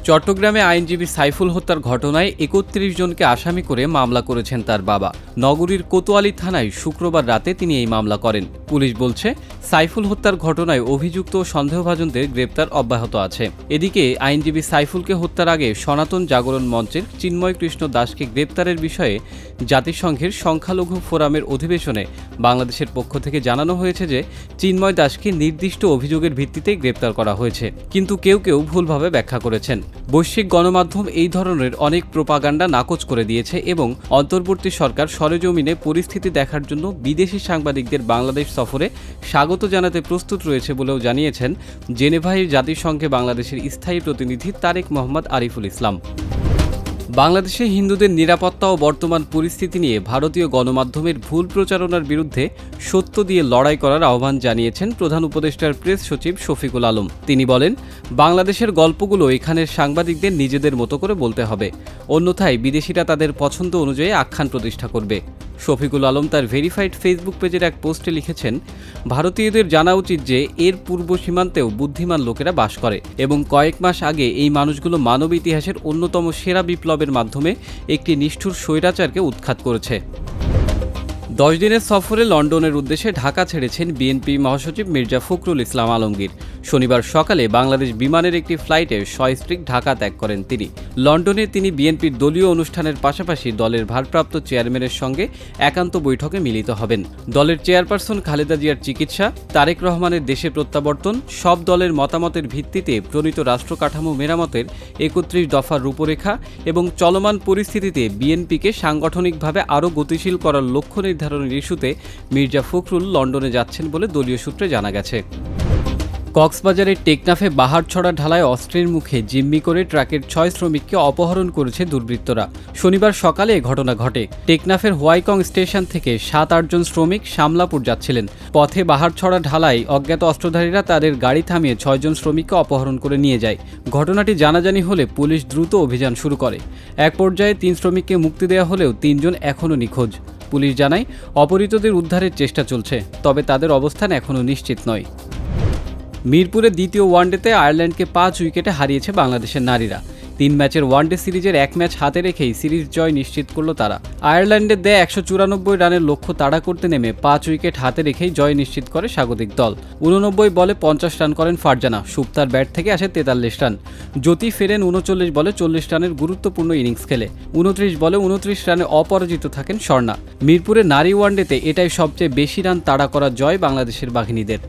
চট্টগ্রামে আইনজীবী সাইফুল হত্যার ঘটনায় ৩১ জনকে আসামি করে মামলা করেছেন তার বাবা। নগরীর কোতোয়ালি থানায় শুক্রবার রাতে তিনি এই মামলা করেন। পুলিশ বলছে, সাইফুল হত্যার ঘটনায় অভিযুক্ত ও সন্দেহভাজনদের গ্রেপ্তার অব্যাহত আছে। এদিকে আইনজীবী সাইফুলকে হত্যার আগে সনাতন জাগরণ মঞ্চের চিন্ময় কৃষ্ণ দাসকে গ্রেপ্তারের বিষয়ে জাতিসংঘের সংখ্যালঘু ফোরামের অধিবেশনে বাংলাদেশের পক্ষ থেকে জানানো হয়েছে যে চিন্ময় দাসকে নির্দিষ্ট অভিযোগের ভিত্তিতেই গ্রেপ্তার করা হয়েছে, কিন্তু কেউ কেউ ভুলভাবে ব্যাখ্যা করেছেন। বৈশ্বিক গণমাধ্যম এই ধরনের অনেক প্রোপাগান্ডা নাকচ করে দিয়েছে এবং অন্তর্বর্তী সরকার সরেজমিনে পরিস্থিতি দেখার জন্য বিদেশি সাংবাদিকদের বাংলাদেশ সফরে স্বাগত জানাতে প্রস্তুত রয়েছে বলেও জানিয়েছেন জেনেভায় জাতিসংঘে বাংলাদেশের স্থায়ী প্রতিনিধি তারেক মোহাম্মদ আরিফুল ইসলাম। বাংলাদেশে হিন্দুদের নিরাপত্তা ও বর্তমান পরিস্থিতি নিয়ে ভারতীয় গণমাধ্যমের ভুল প্রচারণার বিরুদ্ধে সত্য দিয়ে লড়াই করার আহ্বান জানিয়েছেন প্রধান উপদেষ্টার প্রেস সচিব শফিকুল আলম। তিনি বলেন, বাংলাদেশের গল্পগুলো এখানের সাংবাদিকদের নিজেদের মতো করে বলতে হবে, অন্যথায় বিদেশিরা তাদের পছন্দ অনুযায়ী আখ্যান প্রতিষ্ঠা করবে। শফিকুল আলম তার ভেরিফাইড ফেসবুক পেজের এক পোস্টে লিখেছেন, ভারতীয়দের জানা উচিত যে এর পূর্ব সীমান্তেও বুদ্ধিমান লোকেরা বাস করে এবং কয়েক মাস আগে এই মানুষগুলো মানব ইতিহাসের অন্যতম সেরা বিপ্লবের মাধ্যমে একটি নিষ্ঠুর স্বৈরাচারকে উৎখাত করেছে। 10 দিনের সফরে লন্ডনের উদ্দেশ্যে ঢাকা ছেড়েছেন বিএনপি মহাসচিব মির্জা ফখরুল ইসলাম আলমগীর। শনিবার সকালে বাংলাদেশ বিমানের একটি ফ্লাইটে সস্ত্রীক ঢাকা ত্যাগ করেন তিনি। লন্ডনে তিনি বিএনপির দলীয় অনুষ্ঠানের পাশাপাশি দলের ভারপ্রাপ্ত চেয়ারম্যানের সঙ্গে একান্ত বৈঠকে মিলিত হবেন। দলের চেয়ারপারসন খালেদা জিয়ার চিকিৎসা, তারেক রহমানের দেশে প্রত্যাবর্তন, সব দলের মতামতের ভিত্তিতে প্রণীত রাষ্ট্র কাঠামো মেরামতের 31 দফার রূপরেখা এবং চলমান পরিস্থিতিতে বিএনপিকে সাংগঠনিকভাবে আরও গতিশীল করার লক্ষ্য নির্ধারণের ইস্যুতে মির্জা ফখরুল লন্ডনে যাচ্ছেন বলে দলীয় সূত্রে জানা গেছে। কক্সবাজারের টেকনাফে বাহারছড়া ঢালায় অস্ত্রের মুখে জিম্মি করে ট্রাকের 6 শ্রমিককে অপহরণ করেছে দুর্বৃত্তরা। শনিবার সকালে এ ঘটনা ঘটে। টেকনাফের হোয়াইকং স্টেশন থেকে 7-8 জন শ্রমিক শামলাপুর যাচ্ছিলেন। পথে বাহারছড়া ঢালায় অজ্ঞাত অস্ত্রধারীরা তাদের গাড়ি থামিয়ে 6 জন শ্রমিককে অপহরণ করে নিয়ে যায়। ঘটনাটি জানাজানি হলে পুলিশ দ্রুত অভিযান শুরু করে। এক পর্যায়ে 3 শ্রমিককে মুক্তি দেওয়া হলেও 3 জন এখনও নিখোঁজ। পুলিশ জানায়, অপহৃতদের উদ্ধারের চেষ্টা চলছে, তবে তাদের অবস্থান এখনও নিশ্চিত নয়। মিরপুরে দ্বিতীয় ওয়ানডেতে আয়ারল্যান্ডকে 5 উইকেটে হারিয়েছে বাংলাদেশের নারীরা। 3 ম্যাচের ওয়ানডে সিরিজের 1 ম্যাচ হাতে রেখেই সিরিজ জয় নিশ্চিত করল তারা। আয়ারল্যান্ডের দেয়া 194 রানের লক্ষ্য তাড়া করতে নেমে 5 উইকেট হাতে রেখেই জয় নিশ্চিত করে স্বাগতিক দল। 89 বলে 50 রান করেন ফারজানা। সুপ্তার ব্যাট থেকে আসে 43 রান। জ্যোতি ফেরেন 39 বলে 40 রানের গুরুত্বপূর্ণ ইনিংস খেলে। 29 বলে 29 রানে অপরাজিত থাকেন স্বর্ণা। মিরপুরে নারী ওয়ানডেতে এটাই সবচেয়ে বেশি রান তাড়া করা জয় বাংলাদেশের বাঘিনীদের।